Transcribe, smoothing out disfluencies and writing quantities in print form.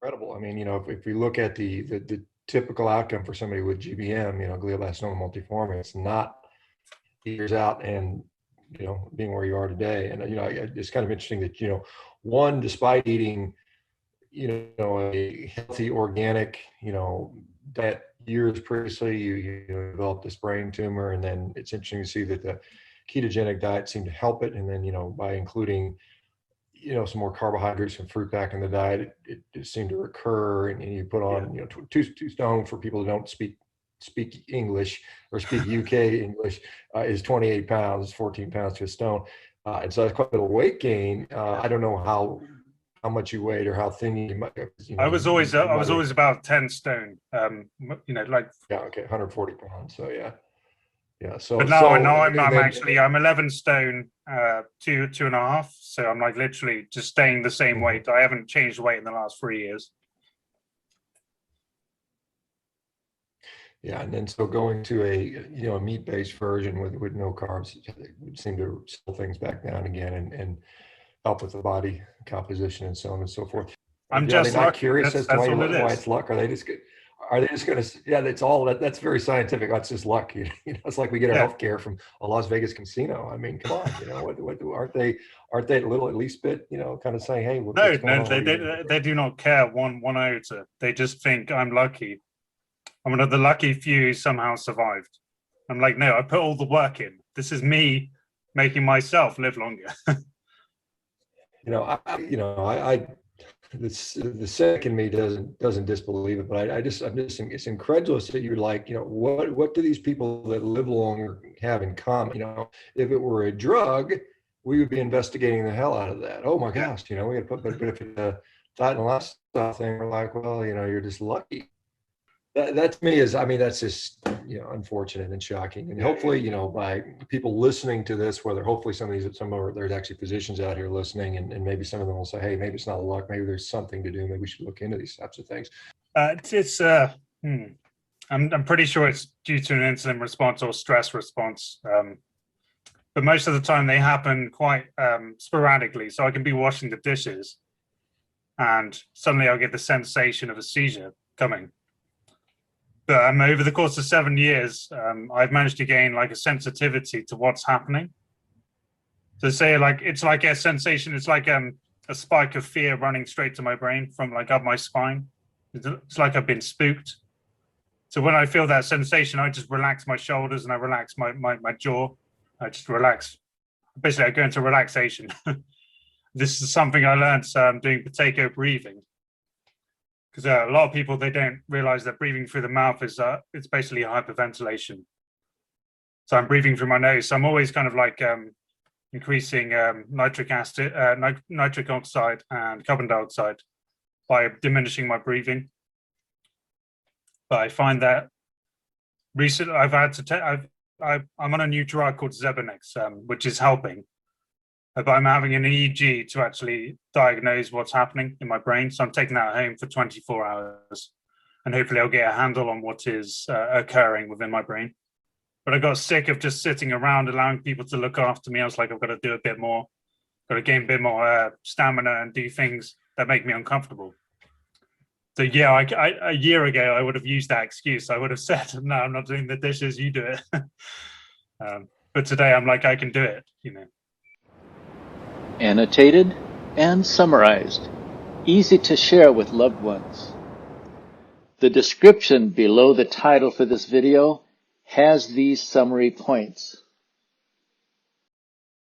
incredible. I mean, if we look at the typical outcome for somebody with GBM, glioblastoma multiforme, it's not years out and, being where you are today. And, it's kind of interesting that, one, despite eating, a healthy organic, diet years previously, you developed this brain tumor. And then it's interesting to see that the ketogenic diet seemed to help it. And then, by including, some more carbohydrates and fruit back in the diet, it seemed to recur. And you put on, two stone for people who don't speak English or speak UK English, is 28 pounds, 14 pounds to a stone. And so that's quite a bit of weight gain. I don't know how much you weighed or how thin you might. I was always about 10 stone. Like yeah, okay, 140 pounds. So yeah. So but now I'm 11 stone, 2.5. So I'm like literally just staying the same weight. I haven't changed weight in the last 3 years. Yeah, and then so going to a meat-based version with no carbs would seem to slow things back down again and help with the body composition and so on and so forth. I'm just not lucky. curious as to why it's luck. Are they just going to? Yeah, that's very scientific. That's just luck. It's like we get our healthcare from a Las Vegas casino. I mean, come on. What aren't they a little at least bit? Kind of saying, hey, no, they do not care one iota. They just think I'm lucky. I'm one of the lucky few who somehow survived. I'm like, no, I put all the work in. This is me making myself live longer. The sick in me doesn't disbelieve it, but I'm just it's incredulous that you're like, what do these people that live longer have in common? If it were a drug, we would be investigating the hell out of that. Oh my gosh, we got to put, but if it's a diet and lifestyle thing, we're like, well, you're just lucky. That to me that's just unfortunate and shocking. And hopefully, by people listening to this, hopefully there's actually physicians out here listening, and maybe some of them will say, hey, maybe it's not luck, maybe there's something to do, maybe we should look into these types of things. I'm pretty sure it's due to an insulin response or stress response, but most of the time they happen quite sporadically. So I can be washing the dishes, and suddenly I'll get the sensation of a seizure coming. But over the course of 7 years, I've managed to gain like a sensitivity to what's happening. So say it's like a sensation, it's like a spike of fear running straight to my brain from like up my spine. It's like I've been spooked. So when I feel that sensation, I just relax my shoulders and I relax my jaw. I just relax. Basically, I go into relaxation. This is something I learned doing potato breathing. Because a lot of people, they don't realize that breathing through the mouth is it's basically hyperventilation. So I'm breathing through my nose. So I'm always kind of like increasing nitric oxide and carbon dioxide by diminishing my breathing. But I find that recently I've had to I'm on a new drug called Zebanex, which is helping. But I'm having an EEG to actually diagnose what's happening in my brain. So I'm taking that home for 24 hours, and hopefully I'll get a handle on what is occurring within my brain. But I got sick of just sitting around allowing people to look after me. I was like, I've got to do a bit more, got to gain a bit more stamina and do things that make me uncomfortable. So yeah, a year ago, I would have used that excuse. I would have said, no, I'm not doing the dishes, you do it. But today I'm like, I can do it, Annotated and summarized, easy to share with loved ones. The description below the title for this video has these summary points.